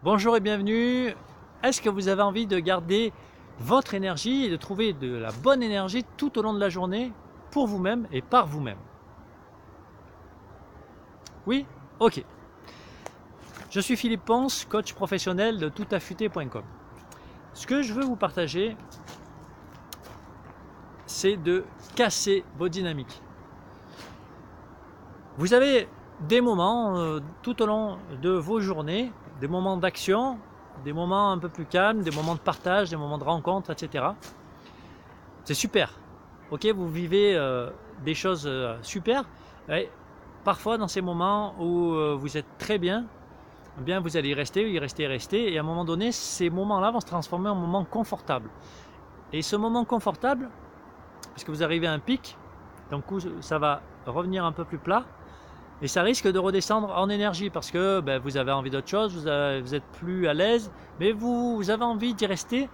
Bonjour et bienvenue. Est-ce que vous avez envie de garder votre énergie et de trouver de la bonne énergie tout au long de la journée pour vous-même et par vous-même? Oui? Ok. Je suis Philippe Ponce, coach professionnel de toutaffûté.com. Ce que je veux vous partager, c'est de casser vos dynamiques. Vous avez des moments tout au long de vos journées, des moments d'action, des moments un peu plus calmes, des moments de partage, des moments de rencontre, etc. C'est super. Ok, vous vivez des choses super. Et parfois, dans ces moments où vous êtes très bien, eh bien, vous allez y rester. Et à un moment donné, ces moments-là vont se transformer en moments confortables. Et ce moment confortable, parce que vous arrivez à un pic, donc ça va revenir un peu plus plat. Et ça risque de redescendre en énergie parce que vous avez envie d'autre chose, vous êtes plus à l'aise, mais vous avez envie d'y rester.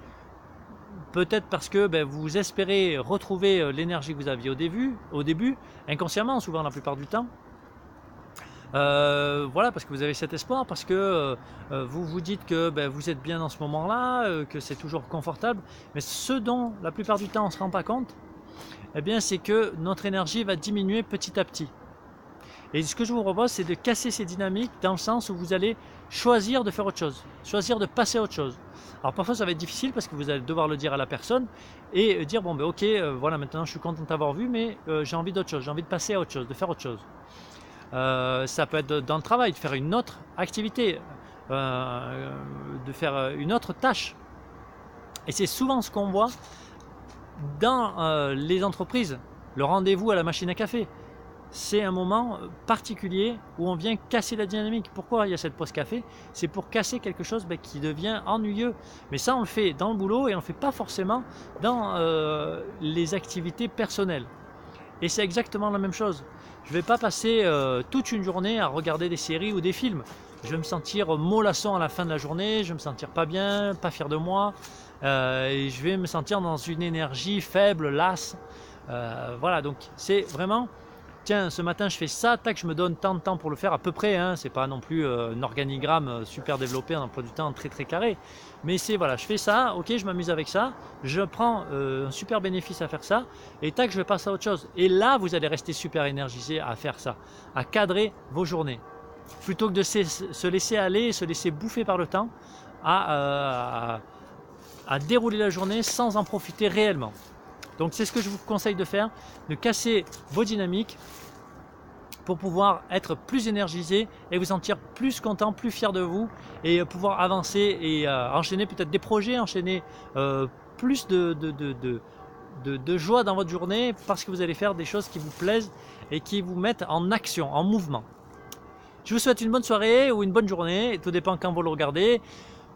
Peut-être parce que vous espérez retrouver l'énergie que vous aviez au début, inconsciemment, souvent la plupart du temps. Voilà, parce que vous avez cet espoir, parce que vous vous dites que vous êtes bien dans ce moment-là, que c'est toujours confortable. Mais ce dont la plupart du temps on ne se rend pas compte, eh bien, c'est que notre énergie va diminuer petit à petit. Et ce que je vous propose, c'est de casser ces dynamiques dans le sens où vous allez choisir de faire autre chose, choisir de passer à autre chose. Alors parfois ça va être difficile parce que vous allez devoir le dire à la personne et dire bon ok, voilà, maintenant je suis content de t'avoir vu, mais j'ai envie d'autre chose, j'ai envie de passer à autre chose, de faire autre chose. Ça peut être dans le travail, de faire une autre activité, de faire une autre tâche. Et c'est souvent ce qu'on voit dans les entreprises, le rendez-vous à la machine à café. C'est un moment particulier où on vient casser la dynamique. Pourquoi il y a cette pause café? C'est pour casser quelque chose qui devient ennuyeux. Mais ça, on le fait dans le boulot et on ne le fait pas forcément dans les activités personnelles. Et c'est exactement la même chose. Je ne vais pas passer toute une journée à regarder des séries ou des films. Je vais me sentir mollasson à la fin de la journée, je vais me sentir pas bien, pas fier de moi, et je vais me sentir dans une énergie faible, lasse. Voilà, donc c'est vraiment... Tiens, ce matin je fais ça, tac, je me donne tant de temps pour le faire à peu près, hein, c'est pas non plus un organigramme super développé, un emploi du temps très très carré, mais c'est voilà, je fais ça, ok, je m'amuse avec ça, je prends un super bénéfice à faire ça, et tac, je vais passer à autre chose. Et là, vous allez rester super énergisé à faire ça, à cadrer vos journées, plutôt que de se laisser aller, se laisser bouffer par le temps, à dérouler la journée sans en profiter réellement. Donc c'est ce que je vous conseille de faire, de casser vos dynamiques pour pouvoir être plus énergisé et vous sentir plus content, plus fier de vous et pouvoir avancer et enchaîner peut-être des projets, enchaîner plus de joie dans votre journée parce que vous allez faire des choses qui vous plaisent et qui vous mettent en action, en mouvement. Je vous souhaite une bonne soirée ou une bonne journée, tout dépend quand vous le regardez.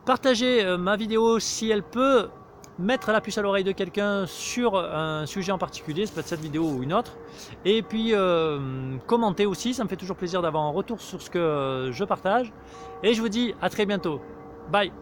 Partagez ma vidéo si elle peut mettre la puce à l'oreille de quelqu'un sur un sujet en particulier, ça peut être cette vidéo ou une autre, et puis commentez aussi, ça me fait toujours plaisir d'avoir un retour sur ce que je partage, et je vous dis à très bientôt, bye.